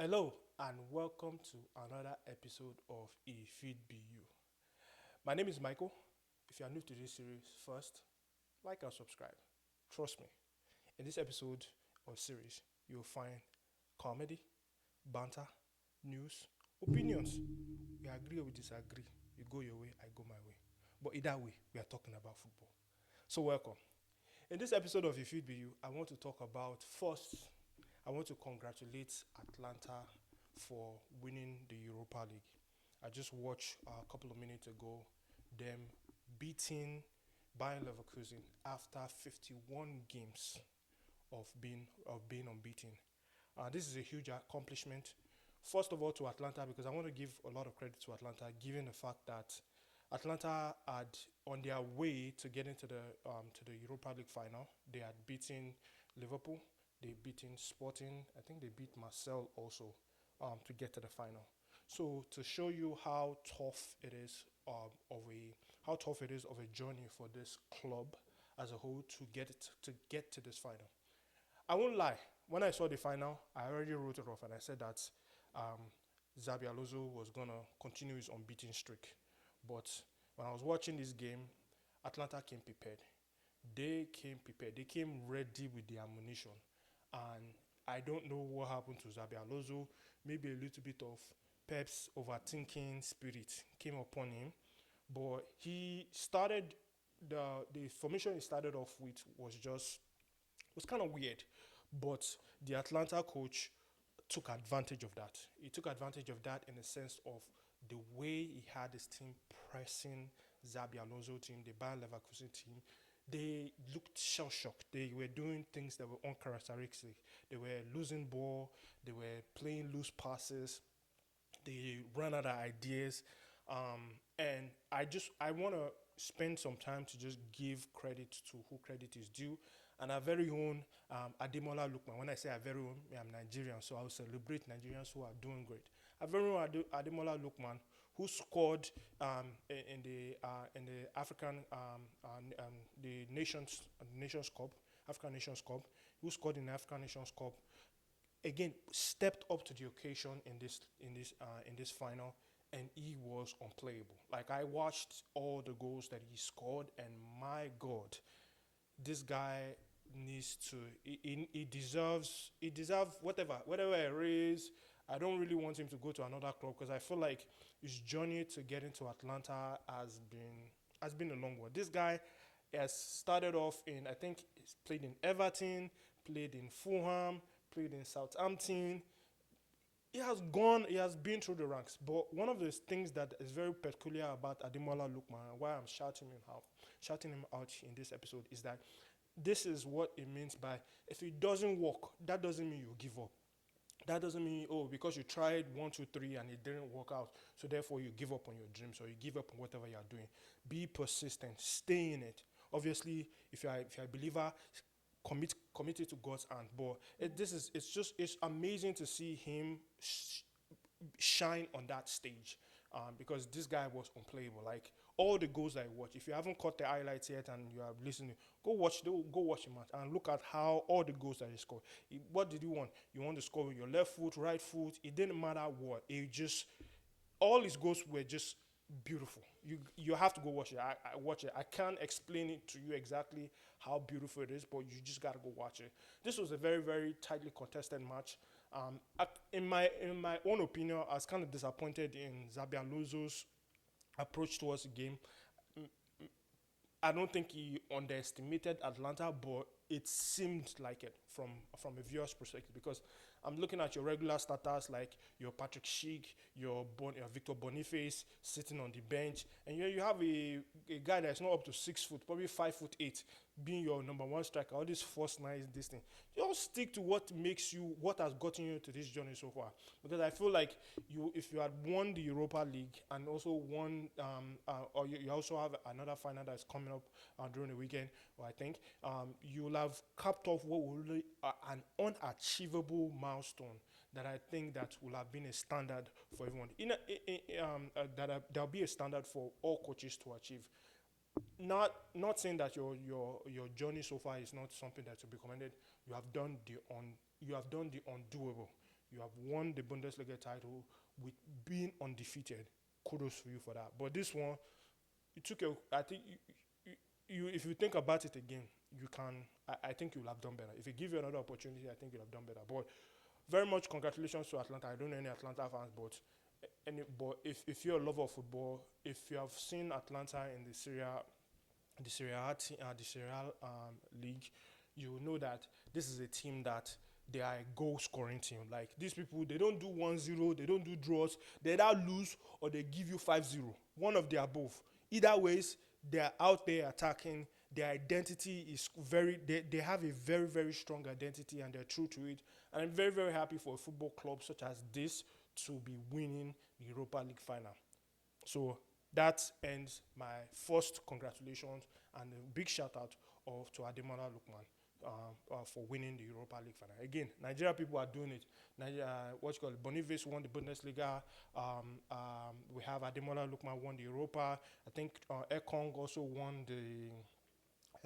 Hello and welcome to another episode of If It Be You. My name is Michael. If you are new to this series, first, like and subscribe. Trust me, in this episode or series, you'll find comedy, banter, news, opinions. We agree or we disagree. You go your way, I go my way. But either way, we are talking about football. So, welcome. In this episode of If It Be You, I want to talk about first, I want to congratulate Atlanta for winning the Europa League. I just watched a couple of minutes ago them beating Bayern Leverkusen after 51 games of being unbeaten. This is a huge accomplishment. First of all, to Atlanta, because I want to give a lot of credit to Atlanta, given the fact that Atlanta had on their way to getting to the Europa League final. They had beaten Liverpool, they beaten Sporting. I think they beat Marcel also to get to the final. So to show you how tough it is of a journey for this club as a whole to get to this final. I won't lie. When I saw the final, I already wrote it off and I said that um, Xabi Alonso was gonna continue his unbeaten streak. But when I was watching this game, Atlanta came prepared. They came prepared. They came ready with the ammunition. And I don't know what happened to Xabi Alonso. Maybe a little bit of Pep's overthinking spirit came upon him. But he started the formation he started off with was kind of weird. But the Atlanta coach took advantage of that. He took advantage of that in the sense of the way he had his team pressing Xabi Alonso team, the Bayer Leverkusen team. They looked shell shocked. They were doing things that were uncharacteristic. They were losing ball. They were playing loose passes. They ran out of ideas. And I want to spend some time to just give credit to who credit is due. And our very own Ademola Lookman. When I say our very own, I'm Nigerian, so I will celebrate Nigerians who are doing great. Our very own Ademola Lookman, who scored in the African the Nations Cup, African Nations Cup, who scored in the African Nations Cup, again stepped up to the occasion in this final, and he was unplayable. Like, I watched all the goals that he scored, and my God, this guy needs to he deserves whatever it is. I don't really want him to go to another club because I feel like his journey to get into Atlanta has been a long one. This guy has started off in, I think he's played in Everton, played in Fulham, played in Southampton. He has been through the ranks. But one of the things that is very peculiar about Ademola Lookman, and why I'm shouting him out in this episode, is that this is what it means by, if it doesn't work, that doesn't mean you give up. That doesn't mean, oh, because you tried one, two, three and it didn't work out, so therefore you give up on your dreams or you give up on whatever you are doing. Be persistent, stay in it. Obviously, if you're a believer, commit it to God's hand. But it's amazing to see him shine on that stage, because this guy was unplayable. Like, all the goals I watch, if you haven't caught the highlights yet and you are listening, go watch the match and look at how all the goals that he scored. What did you want? You want to score with your left foot, right foot. It didn't matter what. It just all his goals were just beautiful. You have to go watch it. I watch it. I can't explain it to you exactly how beautiful it is, but you just gotta go watch it. This was a very, very tightly contested match. In my own opinion, I was kind of disappointed in Xabi Alonso's approach towards the game. I don't think he underestimated Atlanta, but it seemed like it from a viewer's perspective, because I'm looking at your regular starters like your Patrick Schick, your Victor Boniface sitting on the bench, and you have a guy that's not up to 6 foot, probably 5'8", being your number one striker. All these first nice this thing. Just stick to what has gotten you to this journey so far. Because I feel like if you had won the Europa League and also won, or you also have another final that's coming up during the weekend, or I think, you will have capped off what will be an unachievable milestone that I think that will have been a standard for everyone. There'll be a standard for all coaches to achieve. Not saying that your journey so far is not something that to be commended. You have done the undoable. You have won the Bundesliga title with being undefeated. Kudos for you for that. But this one, you took a. I think if you think about it again, you can. I think you'll have done better. If you give you another opportunity, I think you'll have done better. But very much congratulations to Atlanta. I don't know any Atlanta fans, but if you're a lover of football, if you have seen Atlanta in the Serie A league, you know that this is a team that they are a goal scoring team. Like these people, they don't do 1-0, they don't do draws. They either lose or they give you 5-0. One of the above. Either ways, they are out there attacking. Their identity is they have a very, very strong identity and they're true to it. And I'm very, very happy for a football club such as this to be winning the Europa League final. So that ends my first congratulations and a big shout out to Ademola Lookman for winning the Europa League final. Again, Nigeria people are doing it. Nigeria, what you call it, Boniface won the Bundesliga. We have Ademola Lookman won the Europa. I think Ekong also won the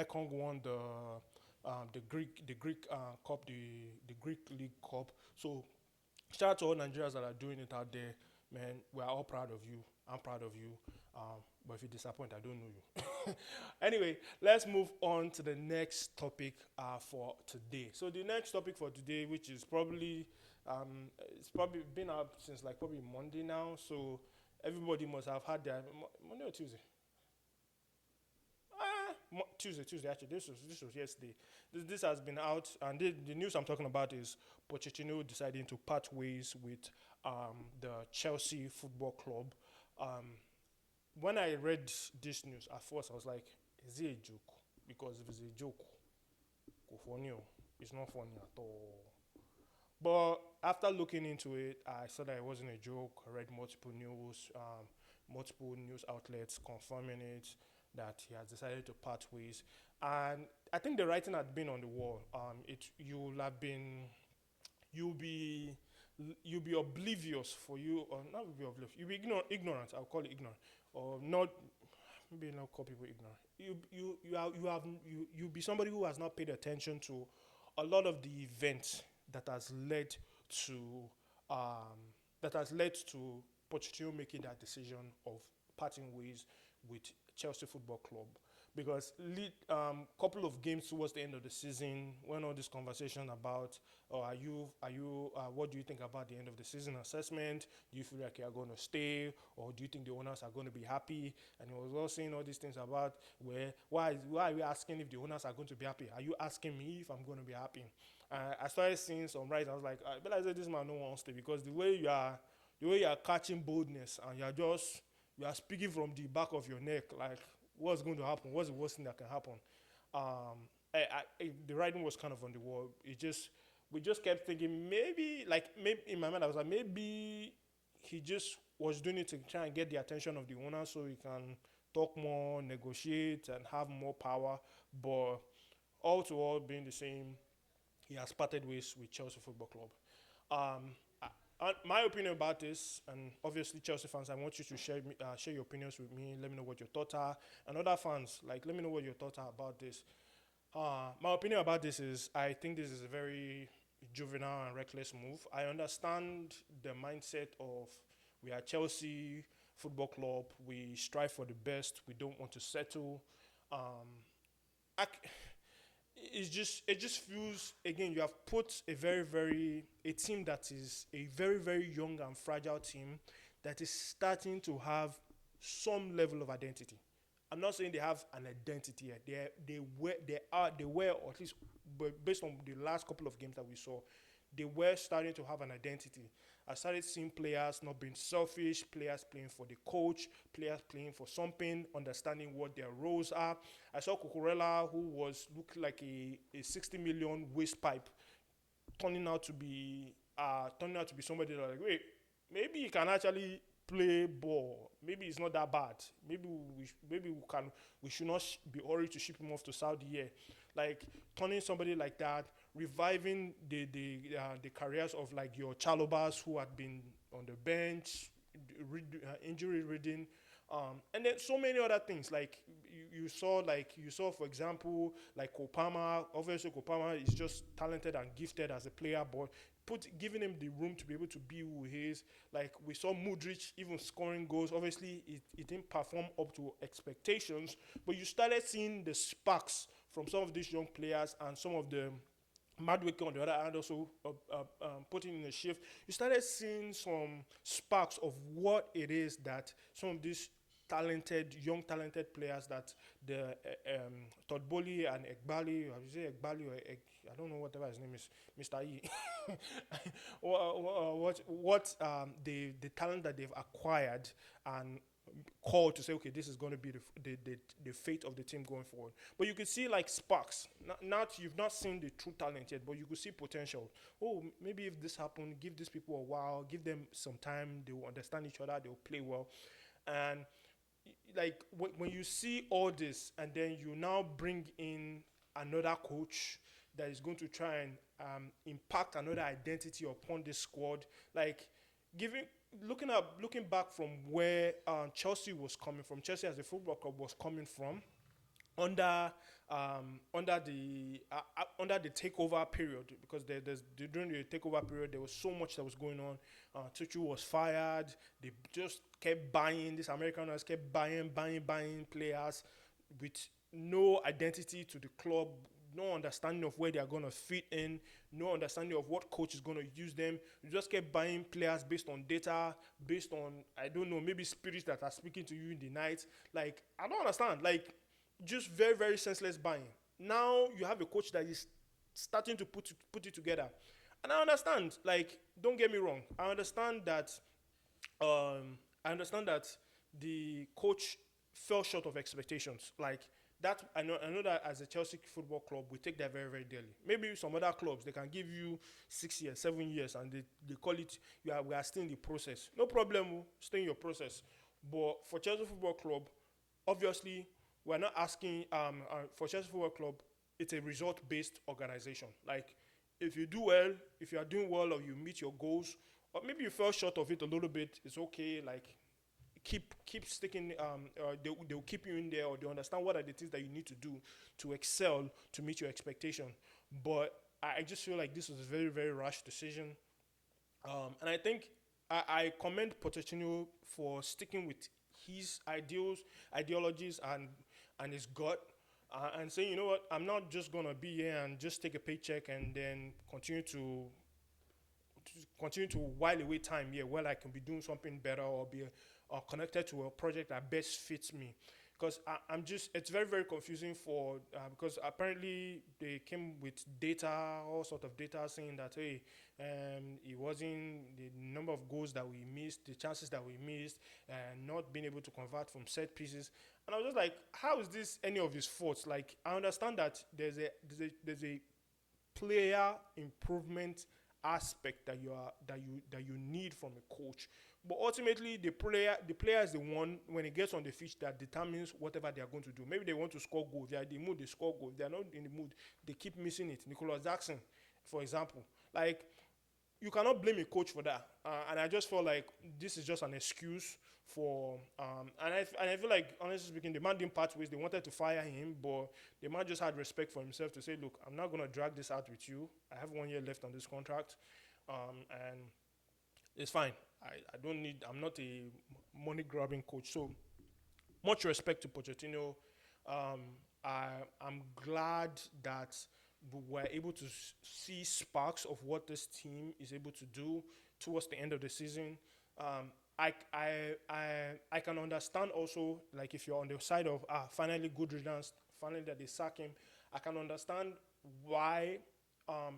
Ekong won the Greek Cup, the Greek League Cup. So shout out to all Nigerians that are doing it out there, man. We are all proud of you. I'm proud of you. But if you disappoint, I don't know you. Anyway, let's move on to the next topic for today. So the next topic for today, which is probably it's probably been up since like probably Monday now. So everybody must have had their Monday or Tuesday. Tuesday. Actually, this was yesterday. This has been out, and the news I'm talking about is Pochettino deciding to part ways with the Chelsea Football Club. When I read this news, at first I was like, "Is it a joke?" Because if it's a joke, go funny. It's not funny at all. But after looking into it, I saw that it wasn't a joke. I read multiple news outlets confirming it that he has decided to part ways, and I think the writing had been on the wall. You'll be you'll be oblivious for you, or not be oblivious. You'll be ignorant. I'll call it ignorant, or not. Maybe not call people ignorant. You'll be somebody who has not paid attention to a lot of the events that has led to um, Pochettino making that decision of parting ways with Chelsea Football Club. Because couple of games towards the end of the season, when all this conversation about, oh, what do you think about the end of the season assessment? Do you feel like you are going to stay, or do you think the owners are going to be happy? And he was all saying all these things about why are you asking if the owners are going to be happy? Are you asking me if I'm going to be happy? I started seeing some writing. I was like, but I said this man no one wants to, because the way you are catching boldness and you are speaking from the back of your neck, like what's going to happen? What's the worst thing that can happen? The writing was kind of on the wall. We just kept thinking maybe in my mind I was like, maybe he just was doing it to try and get the attention of the owner so he can talk more, negotiate, and have more power. But all to all, being the same, he has parted ways with Chelsea Football Club. My opinion about this, and obviously Chelsea fans, I want you to share your opinions with me. Let me know what your thoughts are, and other fans, like, let me know what your thoughts are about this. My opinion about this is, I think this is a very juvenile and reckless move. I understand the mindset of, we are Chelsea Football Club. We strive for the best. We don't want to settle. Um, I, it just feels, again, you have put a team that is a very, very young and fragile team that is starting to have some level of identity. I'm not saying they have an identity yet. They were, or at least based on the last couple of games that we saw, they were starting to have an identity. I started seeing players not being selfish, players playing for the coach, players playing for something, understanding what their roles are. I saw Cucurella, who looked like a 60 million waste pipe, turning out to be somebody that, like, wait, maybe he can actually play ball. Maybe it's not that bad. We should not be hurried to ship him off to Saudi here. Like, turning somebody like that, reviving the careers of, like, your Chalobahs who had been on the bench, injury ridden. And then so many other things like you saw for example like Kopama. Obviously Kopama is just talented and gifted as a player, but giving him the room to be able to be who he is. Like we saw Mudrich even scoring goals. Obviously it didn't perform up to expectations, but you started seeing the sparks from some of these young players and some of the Madwick on the other hand also putting in a shift. You started seeing some sparks of what it is that some of these young talented players that the Todd Bowley and Ekbali, I would say Ekbali or I don't know whatever his name is, Mr. E. The talent that they've acquired and called to say, okay, this is going to be the fate of the team going forward. But you could see like sparks. Not you've not seen the true talent yet, but you could see potential. Oh, maybe if this happened, give these people a while, give them some time. They will understand each other. They will play well, and like when you see all this, and then you now bring in another coach that is going to try and impact another identity upon this squad, like giving looking back from where Chelsea was coming from, Chelsea as a football club was coming from under under the takeover period, because during the takeover period there was so much that was going on. Tuchel was fired. They just kept buying. These Americans kept buying players with no identity to the club, no understanding of where they are going to fit in, no understanding of what coach is going to use them. You just kept buying players based on data, based on, I don't know, maybe spirits that are speaking to you in the night. Like, I don't understand. Like, just very, very senseless buying. Now you have a coach that is starting to put it together. And I understand, like, don't get me wrong. I understand that the coach fell short of expectations. Like that, I know that as a Chelsea Football Club, we take that very, very dearly. Maybe some other clubs they can give you 6 years, 7 years, and they call it we are still in the process. No problem, stay in your process. But for Chelsea Football Club, obviously, we're not asking for Chelsea Football Club. It's a result-based organization. Like if you do well, if you are doing well, or you meet your goals, or maybe you fell short of it a little bit, it's okay. Like keep sticking. They'll keep you in there, or they understand what are the things that you need to do to excel to meet your expectation. But I just feel like this was a very, very rash decision. And I think I commend Pochettino for sticking with his ideologies, and his gut, and saying, you know what, I'm not just gonna be here and just take a paycheck and then continue to while away time here, where I can be doing something better, or be connected to a project that best fits me. Because I'm just, it's very, very confusing because apparently they came with data, all sort of data saying that, hey, it wasn't the number of goals that we missed, the chances that we missed, and not being able to convert from set pieces. And I was just like, how is this any of his faults? Like, I understand that there's a player improvement aspect that you need from a coach, but ultimately the player is the one, when it gets on the pitch, that determines whatever they are going to do. Maybe they want to score goals, they are in the mood, they score goals. If they are not in the mood, they keep missing it. Nicolas Jackson, for example, like, you cannot blame a coach for that. And I just felt like this is just an excuse for. And I feel like, honestly speaking, the man didn't part ways. They wanted to fire him, but the man just had respect for himself to say, look, I'm not going to drag this out with you. I have 1 year left on this contract. And it's fine. I don't need, I'm not a money grabbing coach. So much respect to Pochettino. I'm glad that we're able to see sparks of what this team is able to do towards the end of the season. I can understand also, like, if you're on the side of finally good riddance, finally that they sack him. I can understand why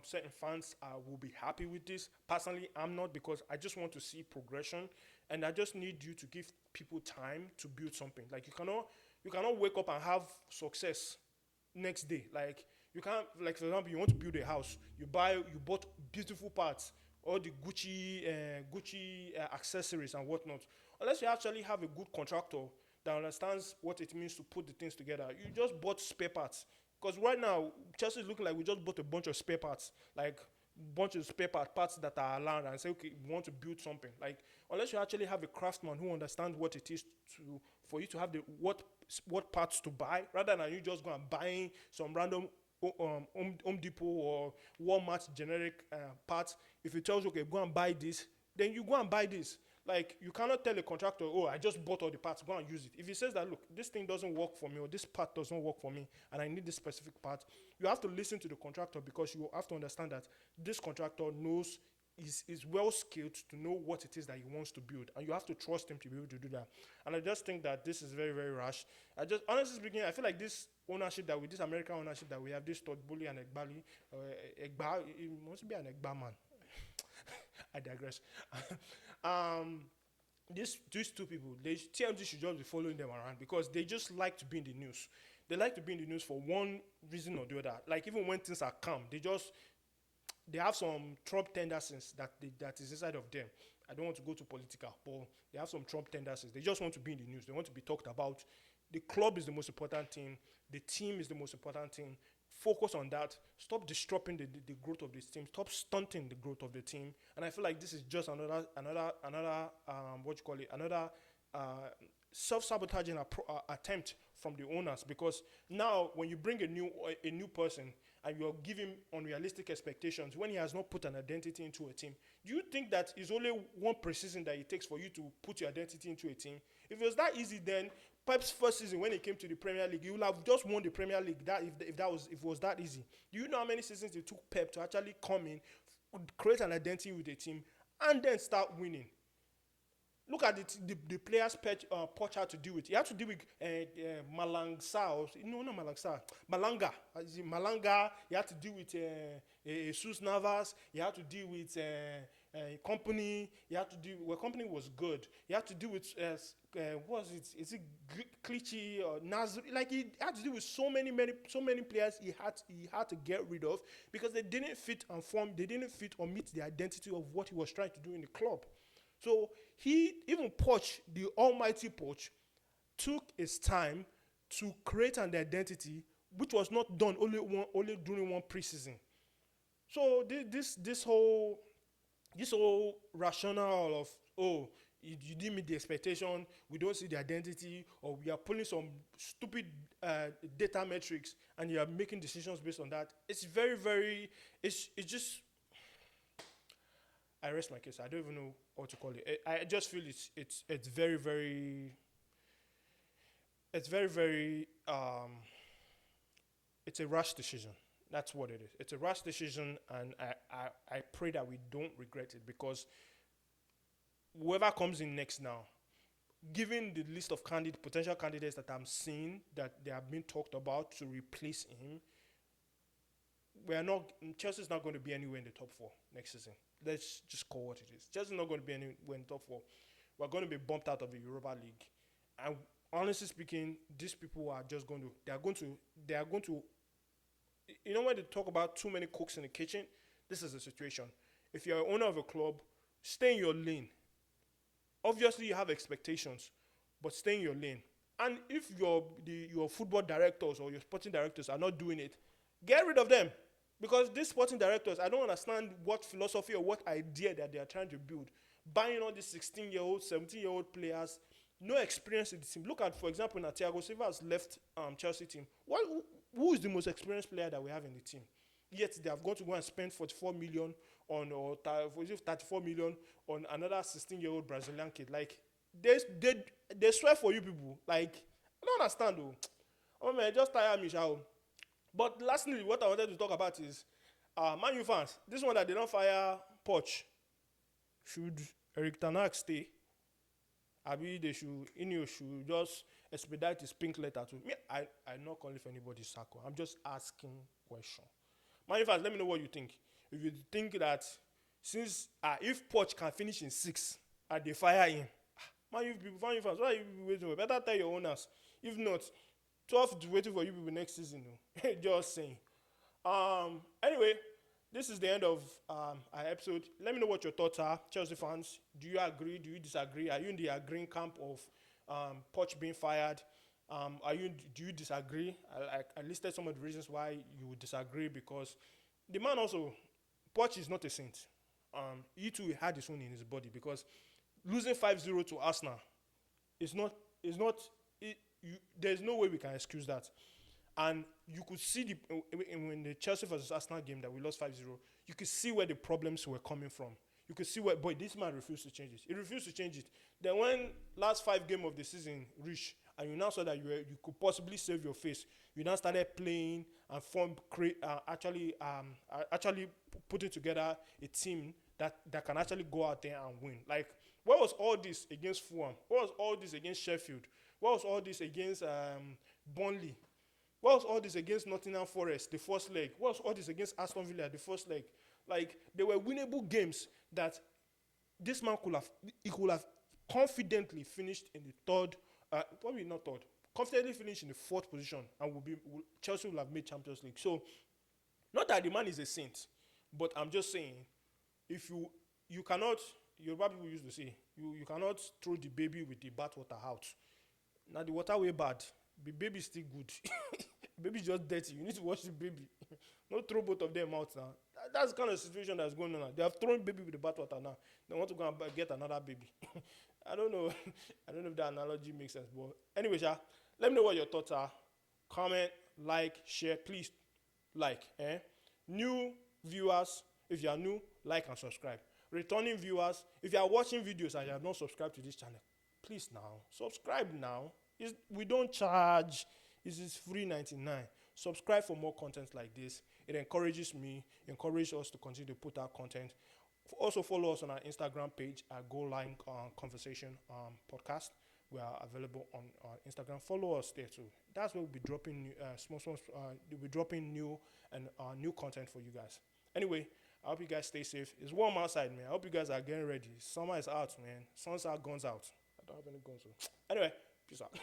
certain fans will be happy with this. Personally, I'm not, because I just want to see progression, and I just need you to give people time to build something. Like, you cannot wake up and have success next day. Like, you can't, like, for example, you want to build a house, you bought beautiful parts, all the Gucci accessories and whatnot. Unless you actually have a good contractor that understands what it means to put the things together, you just bought spare parts. Because right now, Chelsea is looking like we just bought a bunch of spare parts. Like, bunch of spare parts that are around and say, okay, we want to build something. Like unless you actually have a craftsman who understands what it is to for you to have the what parts to buy, rather than you just go and buying some random Home Depot or Walmart generic parts. If it tells you, okay, go and buy this, then you go and buy this. Like you cannot tell a contractor, oh, I just bought all the parts, go and use it. If he says that, look, this thing doesn't work for me, or this part doesn't work for me, and I need this specific part, you have to listen to the contractor, because you have to understand that this contractor knows is well skilled to know what it is that he wants to build, and you have to trust him to be able to do that. And I just think that this is very, very rash. I just honestly speaking, I feel like this ownership that we this American ownership that we have, this Todd Bully and Egbali, Egba, it must be an Egba man. I digress. um, these two people, TMZ should just be following them around, because they just like to be in the news. They like to be in the news for one reason or the other. Like even when things are calm, they have some Trump tendencies that is inside of them. I don't want to go to political, but they have some Trump tendencies. They just want to be in the news. They want to be talked about. The club is the most important thing. The team is the most important thing. Focus on that. Stop disrupting the growth of this team. Stop stunting the growth of the team. And I feel like this is just another what you call it, another self-sabotaging attempt from the owners, because now when you bring a new person and you're giving unrealistic expectations when he has not put an identity into a team, do you think that it's only one preseason that it takes for you to put your identity into a team? If it was that easy, then Pep's first season when he came to the Premier League, he would have just won the Premier League. That if it was that easy. Do you know how many seasons it took Pep to actually come in, create an identity with the team, and then start winning? Look at the players Poch had to deal with. He had to deal with Malangsa, or no, not Malangsa, Malanga. Malanga. He had to deal with Jesus Navas. He had to deal with Company. He had to deal. Well, Company was good. He had to deal with what was it? Is it Clichy or Nazri? Like he had to deal with so many players. He had to get rid of, because they didn't fit and form. They didn't fit or meet the identity of what he was trying to do in the club. So even Poch, the almighty Poch, took his time to create an identity which was not done only during one preseason. So this whole rationale of, oh, you didn't meet the expectation, we don't see the identity, or we are pulling some stupid data metrics and you are making decisions based on that. It's very, very, it's just, I rest my case. I don't even know what to call it. I just feel it's very, very, it's very, very, it's a rash decision. That's what it is. It's a rash decision, and I pray that we don't regret it, because whoever comes in next now, given the list of potential candidates that I'm seeing that they have been talked about to replace him, Chelsea's not going to be anywhere in the top four next season. Let's just call what it is. Chelsea's not going to be anywhere in the top four. We're going to be bumped out of the Europa League. And honestly speaking, these people are just going to, they are going to, you know, when they talk about too many cooks in the kitchen, this is the situation. If you're an owner of a club, stay in your lane. Obviously, you have expectations, but stay in your lane. And if your football directors or your sporting directors are not doing it, get rid of them. Because these sporting directors, I don't understand what philosophy or what idea that they are trying to build. Buying all these 16-year-old, 17-year-old players, no experience in the team. Look at, for example, now Thiago Silva has left Chelsea team. Who is the most experienced player that we have in the team? Yet they have gone to go and spend 44 million on, or 34 million on another 16-year-old Brazilian kid. Like, they swear for you people. Like, I don't understand though. Oh man, just tire me, shall. But lastly, what I wanted to talk about is Man U fans. This one that they don't fire Poch. Should Eric Ten Hag stay? Abi they should just expedite his pink letter to me. I'm not calling for anybody's sack. I'm just asking question. Man U fans, let me know what you think. If you think that since if Poch can finish in 6 and they fire him, Man U fans, what are you waiting for? Better tell your owners. If not, 12 is waiting for you people next season. Just saying. Anyway, this is the end of our episode. Let me know what your thoughts are, Chelsea fans. Do you agree? Do you disagree? Are you in the agreeing camp of Poch being fired? Do you disagree? I listed some of the reasons why you would disagree, because the man also Poch is not a saint. He too had his own in his body because losing 5-0 to Arsenal is not there's no way we can excuse that. And you could see when the Chelsea versus Arsenal game that we lost 5-0, you could see where the problems were coming from. You could see where, boy, this man refused to change it. He refused to change it. Then when last 5 game of the season reached, and you now saw that you could possibly save your face, you now started playing and actually putting together a team that can actually go out there and win. Like, what was all this against Fulham? What was all this against Sheffield? What was all this against Burnley? What was all this against Nottingham Forest, the first leg? What was all this against Aston Villa, the first leg? Like, they were winnable games that this man could have confidently finished in the third, probably not third, confidently finished in the fourth position, and Chelsea will have made Champions League. So, not that the man is a saint, but I'm just saying, if you cannot, Yoruba people used to say, you cannot throw the baby with the bathwater out. Now the water way bad, the baby is still good. Baby just dirty. You need to wash the baby. Not throw both of them out now. That's the kind of situation that's going on now. They have thrown baby with the bathwater now. They want to go and get another baby. I don't know. I don't know if that analogy makes sense. But anyway, let me know what your thoughts are. Comment, like, share. Please like. New viewers, if you are new, like and subscribe. Returning viewers, if you are watching videos and you have not subscribed to this channel, please now, subscribe now. We don't charge. This is free 99. Subscribe for more content like this. It encourages me, encourages us to continue to put out content. Also follow us on our Instagram page at Go Line Conversation Podcast. We are available on Instagram. Follow us there too. That's where we'll be dropping we'll be dropping new content for you guys. Anyway, I hope you guys stay safe. It's warm outside, man. I hope you guys are getting ready. Summer is out, man. Sun's out, guns out. I don't have any guns. So. Anyway, peace out.